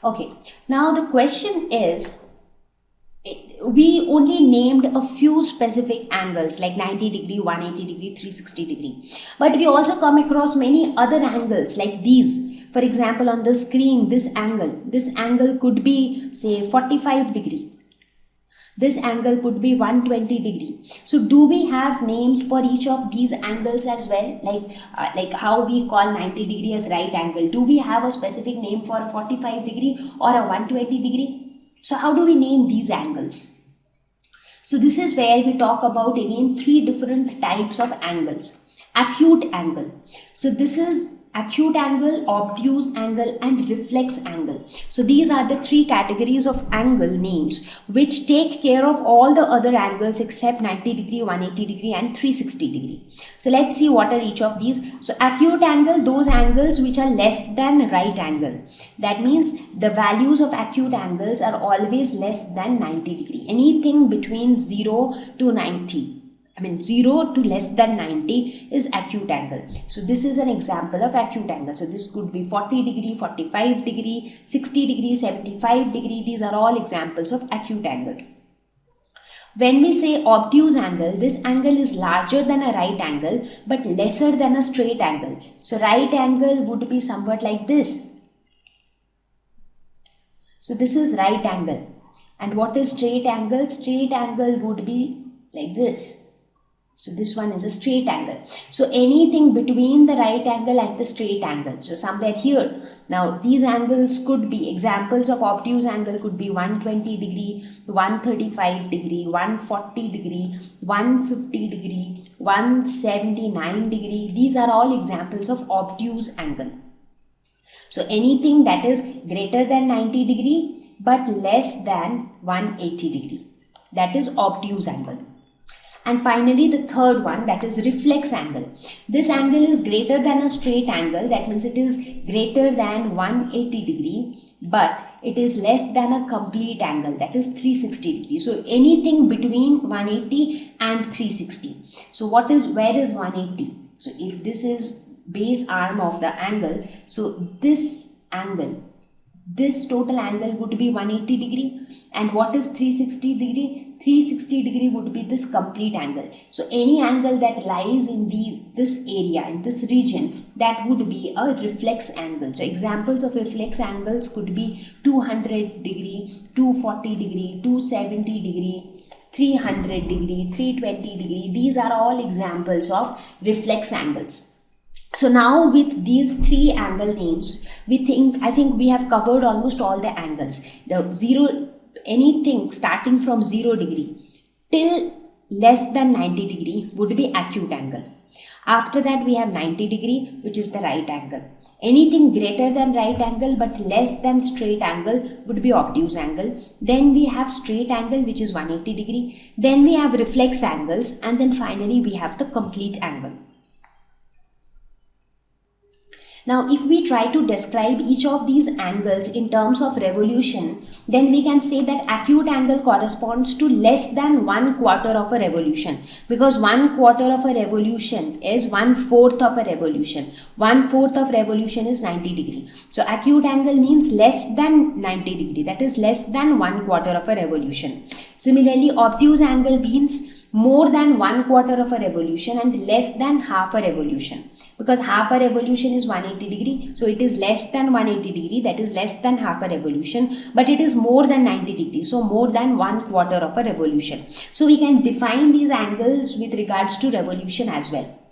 Okay, now the question is, we only named a few specific angles like 90 degree, 180 degree, 360 degree. But we also come across many other angles like these. For example, on the screen, this angle could be say 45 degree. This angle could be 120 degree. So do we have names for each of these angles as well? Like how we call 90 degree as right angle. Do we have a specific name for a 45 degree or a 120 degree? So how do we name these angles? So this is where we talk about again three different types of angles. Acute angle. So this is acute angle, obtuse angle and reflex angle. So these are the three categories of angle names which take care of all the other angles except 90 degree, 180 degree and 360 degree. So let's see what are each of these. So acute angle, those angles which are less than right angle. That means the values of acute angles are always less than 90 degree. Anything between 0 to 90. 0 to less than 90 is acute angle. So this is an example of acute angle. So this could be 40 degree, 45 degree, 60 degree, 75 degree. These are all examples of acute angle. When we say obtuse angle, this angle is larger than a right angle but lesser than a straight angle. So right angle would be somewhat like this. So this is right angle. And what is straight angle? Straight angle would be like this. So this one is a straight angle. So anything between the right angle and the straight angle. So somewhere here. Now these angles could be examples of obtuse angle could be 120 degree, 135 degree, 140 degree, 150 degree, 179 degree. These are all examples of obtuse angle. So anything that is greater than 90 degree but less than 180 degree. That is obtuse angle. And finally, the third one, that is reflex angle. This angle is greater than a straight angle. That means it is greater than 180 degree, but it is less than a complete angle. That is 360 degree. So anything between 180 and 360. So where is 180? So if this is base arm of the angle, so this angle, this total angle would be 180 degree. And what is 360 degree? 360 degree would be this complete angle. So any angle that lies in this area, in this region, that would be a reflex angle. So examples of reflex angles could be 200 degree, 240 degree, 270 degree, 300 degree, 320 degree. These are all examples of reflex angles. So now with these three angle names, I think we have covered almost all the angles. Anything starting from 0 degree till less than 90 degree would be acute angle. After that we have 90 degree, which is the right angle. Anything greater than right angle but less than straight angle would be obtuse angle. Then we have straight angle, which is 180 degree. Then we have reflex angles, and then finally we have the complete angle. Now, if we try to describe each of these angles in terms of revolution, then we can say that acute angle corresponds to less than 1/4 of a revolution, because 1/4 of a revolution is 1/4 of a revolution. 1/4 of revolution is 90 degree. So acute angle means less than 90 degree. That is less than 1/4 of a revolution. Similarly, obtuse angle means more than 1/4 of a revolution and less than half a revolution, because half a revolution is 180 degree, so it is less than 180 degree, that is less than half a revolution, but it is more than 90 degree, so more than 1/4 of a revolution. So we can define these angles with regards to revolution as well.